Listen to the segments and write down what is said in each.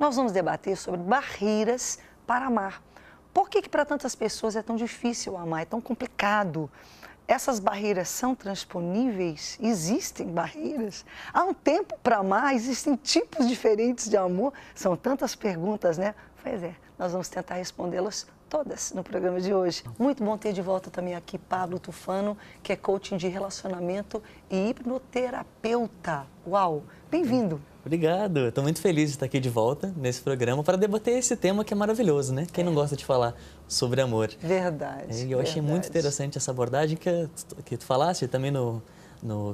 nós vamos debater sobre barreiras para amar. Por que para tantas pessoas é tão difícil amar, é tão complicado? Essas barreiras são transponíveis? Existem barreiras? Há um tempo para amar? Existem tipos diferentes de amor? São tantas perguntas, né? Pois é, nós vamos tentar respondê-las todas no programa de hoje. Muito bom ter de volta também aqui Pablo Tufano, que é coaching de relacionamento e hipnoterapeuta. Uau! Bem-vindo! Obrigado, estou muito feliz de estar aqui de volta nesse programa para debater esse tema que é maravilhoso, né? Quem não gosta de falar sobre amor? Verdade. E eu achei muito interessante essa abordagem que tu falaste também no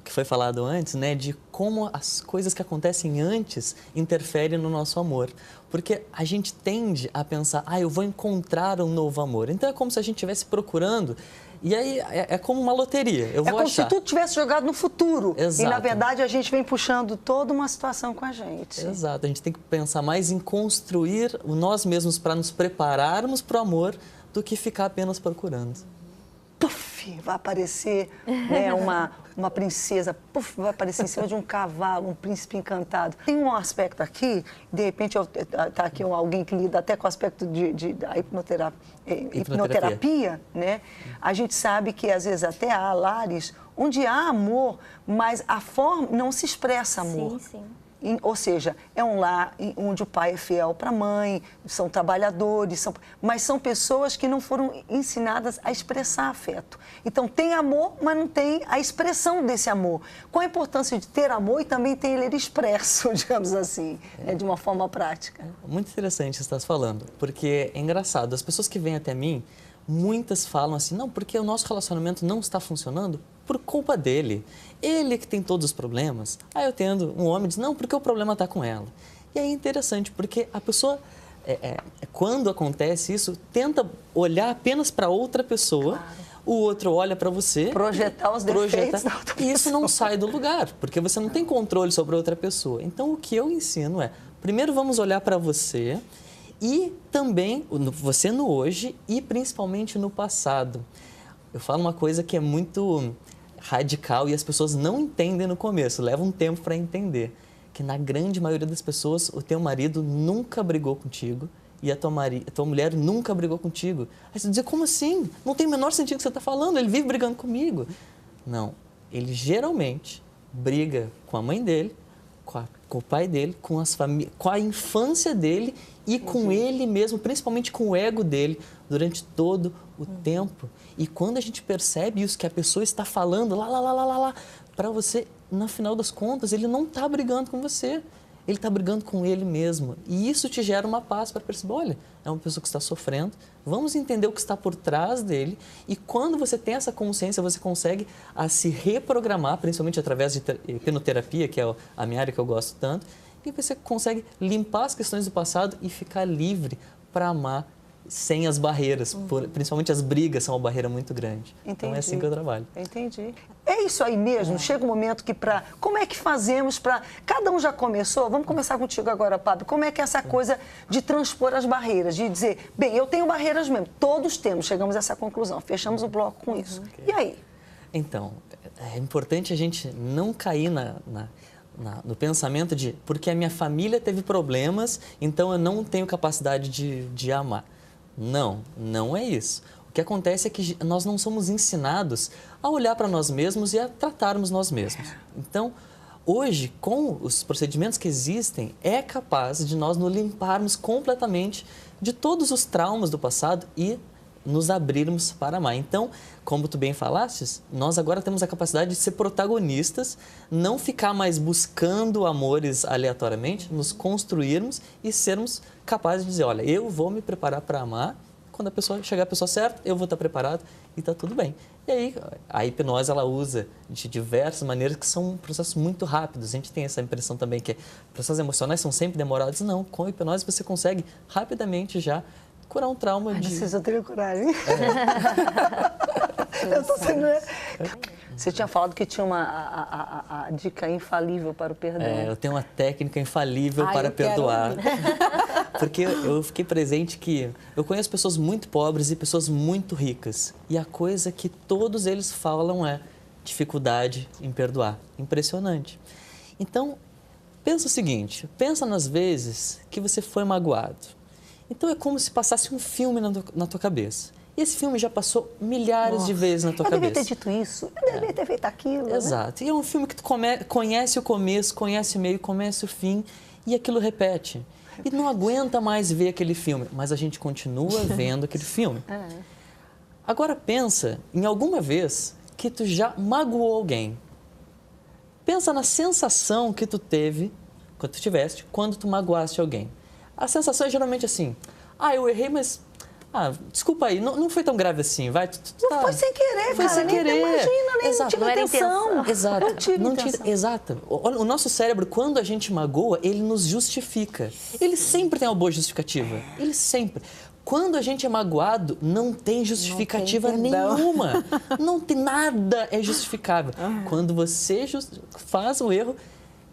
que foi falado antes, né? De como as coisas que acontecem antes interferem no nosso amor. Porque a gente tende a pensar, eu vou encontrar um novo amor. Então é como se a gente estivesse procurando. E aí é como uma loteria, eu vou achar. É como se tudo tivesse jogado no futuro. Exato. E, na verdade, a gente vem puxando toda uma situação com a gente. Exato, a gente tem que pensar mais em construir nós mesmos para nos prepararmos para o amor do que ficar apenas procurando. Puf, vai aparecer, né, uma princesa, puf, vai aparecer em cima de um cavalo, um príncipe encantado. Tem um aspecto aqui, de repente está aqui alguém que lida até com o aspecto da hipnoterapia, né? A gente sabe que às vezes até há lares onde há amor, mas a forma não se expressa amor. Sim. Ou seja, é um lar onde o pai é fiel para a mãe, são trabalhadores, mas são pessoas que não foram ensinadas a expressar afeto. Então, tem amor, mas não tem a expressão desse amor. Qual a importância de ter amor e também ter ele expresso, digamos assim, né, de uma forma prática? Muito interessante o que você está falando, porque é engraçado, as pessoas que vêm até mim, muitas falam assim, não, porque o nosso relacionamento não está funcionando por culpa dele. Ele que tem todos os problemas. Aí eu tendo um homem diz, não, porque o problema está com ela. E aí é interessante, porque a pessoa, quando acontece isso, tenta olhar apenas para outra pessoa, claro. O outro olha para você. Projetar os defeitos da outra pessoa. E isso não sai do lugar, porque você não tem controle sobre a outra pessoa. Então, o que eu ensino é, primeiro vamos olhar para você e também você no hoje e principalmente no passado. Eu falo uma coisa que é muito radical e as pessoas não entendem no começo, leva um tempo para entender, que na grande maioria das pessoas o teu marido nunca brigou contigo e a tua mulher nunca brigou contigo. Aí você diz, como assim? Não tem o menor sentido o que você está falando, ele vive brigando comigo. Não, ele geralmente briga com a mãe dele, com o pai dele, com a infância dele e com ele mesmo, principalmente com o ego dele, durante todo o tempo. E quando a gente percebe isso que a pessoa está falando, lá, para você, no final das contas, ele não está brigando com você. Ele está brigando com ele mesmo. E isso te gera uma paz para perceber, olha, é uma pessoa que está sofrendo, vamos entender o que está por trás dele. E quando você tem essa consciência, você consegue se reprogramar, principalmente através de hipnoterapia, que é a minha área que eu gosto tanto, e você consegue limpar as questões do passado e ficar livre para amar sem as barreiras, principalmente as brigas são uma barreira muito grande. Entendi. Então é assim que eu trabalho. Entendi. É isso aí mesmo, chega um momento que como é que fazemos para... Cada um já começou, vamos começar contigo agora, Pablo. Como é que é essa coisa de transpor as barreiras, de dizer, bem, eu tenho barreiras mesmo, todos temos, chegamos a essa conclusão, fechamos o bloco com isso. Okay. E aí? Então, é importante a gente não cair no pensamento de, porque a minha família teve problemas, então eu não tenho capacidade de amar. Não é isso. O que acontece é que nós não somos ensinados a olhar para nós mesmos e a tratarmos nós mesmos. Então, hoje, com os procedimentos que existem, é capaz de nós nos limparmos completamente de todos os traumas do passado e nos abrirmos para amar. Então, como tu bem falastes, nós agora temos a capacidade de ser protagonistas, não ficar mais buscando amores aleatoriamente, nos construirmos e sermos capazes de dizer, olha, eu vou me preparar para amar, quando chegar a pessoa certa, eu vou estar preparado e está tudo bem. E aí, a hipnose, ela usa de diversas maneiras que são processos muito rápidos. A gente tem essa impressão também que processos emocionais são sempre demorados. Não, com a hipnose você consegue rapidamente já curar um trauma de... Precisa ter coragem. Eu tô sendo... Você tinha falado que tinha a dica infalível para o perdão. Eu tenho uma técnica infalível para perdoar. Porque eu fiquei presente que eu conheço pessoas muito pobres e pessoas muito ricas. E a coisa que todos eles falam é dificuldade em perdoar. Impressionante. Então, Pensa o seguinte, pensa nas vezes que você foi magoado. Então é como se passasse um filme na tua cabeça. E esse filme já passou milhares de vezes na tua cabeça. Eu devia ter dito isso, eu devia ter feito aquilo. Exato. E é um filme que tu conhece o começo, conhece o meio, conhece o fim, e aquilo repete. E não aguenta mais ver aquele filme, mas a gente continua vendo aquele filme. Agora pensa em alguma vez que tu já magoou alguém. Pensa na sensação que tu teve, quando tu magoaste alguém. A sensação é geralmente assim, eu errei, mas... desculpa aí, não foi tão grave assim, vai. Não foi sem querer, foi cara. sem querer. Imagina, nem Exato. tive Não era intenção. Exato. Não tive intenção. Exato. O nosso cérebro, quando a gente magoa, ele nos justifica. Ele sempre tem uma boa justificativa. Ele sempre. Quando a gente é magoado, não tem justificativa nenhuma. Não tem nada é justificável. Quando você faz o erro,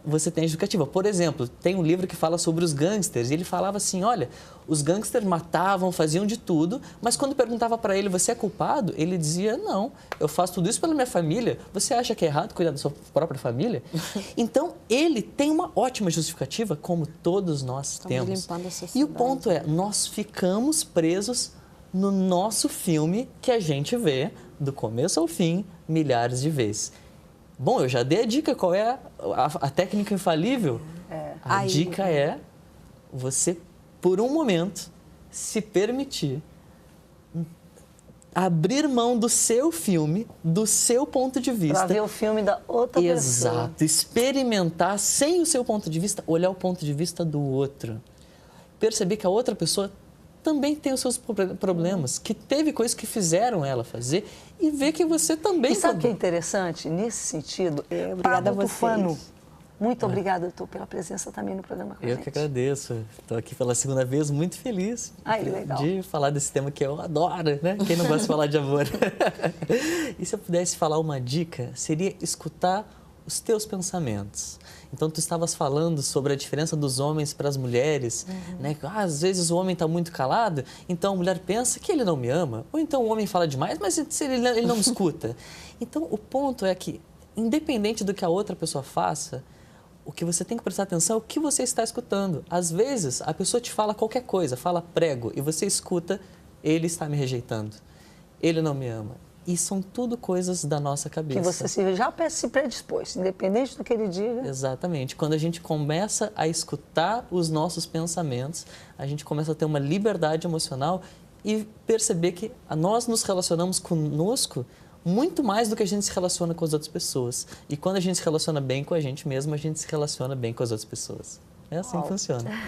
você tem justificativa. Por exemplo, tem um livro que fala sobre os gangsters e ele falava assim, olha, os gangsters matavam, faziam de tudo, mas quando perguntava para ele, você é culpado? Ele dizia, não, eu faço tudo isso pela minha família. Você acha que é errado cuidar da sua própria família? Então, ele tem uma ótima justificativa, como todos nós temos. Limpando a sociedade. E o ponto é, nós ficamos presos no nosso filme que a gente vê, do começo ao fim, milhares de vezes. Bom, eu já dei a dica, qual é a técnica infalível? A dica é você, por um momento, se permitir abrir mão do seu filme, do seu ponto de vista. Para ver o filme da outra pessoa. Exato. Experimentar sem o seu ponto de vista, olhar o ponto de vista do outro. Perceber que a outra pessoa também tem os seus problemas, que teve coisas que fizeram ela fazer e ver que você também... E sabe o que é interessante? Nesse sentido, obrigada a vocês. Tufano, muito obrigada, doutor, pela presença também no programa com a gente. Eu que agradeço. Estou aqui pela segunda vez, muito feliz Legal. de falar desse tema que eu adoro, né? Quem não gosta de falar de amor? E se eu pudesse falar uma dica, seria escutar os teus pensamentos. Então, tu estavas falando sobre a diferença dos homens para as mulheres, né? Às vezes o homem está muito calado, então a mulher pensa que ele não me ama, ou então o homem fala demais, mas ele não me escuta. Então, o ponto é que, independente do que a outra pessoa faça, o que você tem que prestar atenção é o que você está escutando. Às vezes, a pessoa te fala qualquer coisa, fala prego, e você escuta, ele está me rejeitando, ele não me ama. E são tudo coisas da nossa cabeça. Que você já se predispôs, independente do que ele diga. Exatamente. Quando a gente começa a escutar os nossos pensamentos, a gente começa a ter uma liberdade emocional e perceber que nós nos relacionamos conosco muito mais do que a gente se relaciona com as outras pessoas. E quando a gente se relaciona bem com a gente mesmo, a gente se relaciona bem com as outras pessoas. É assim que funciona.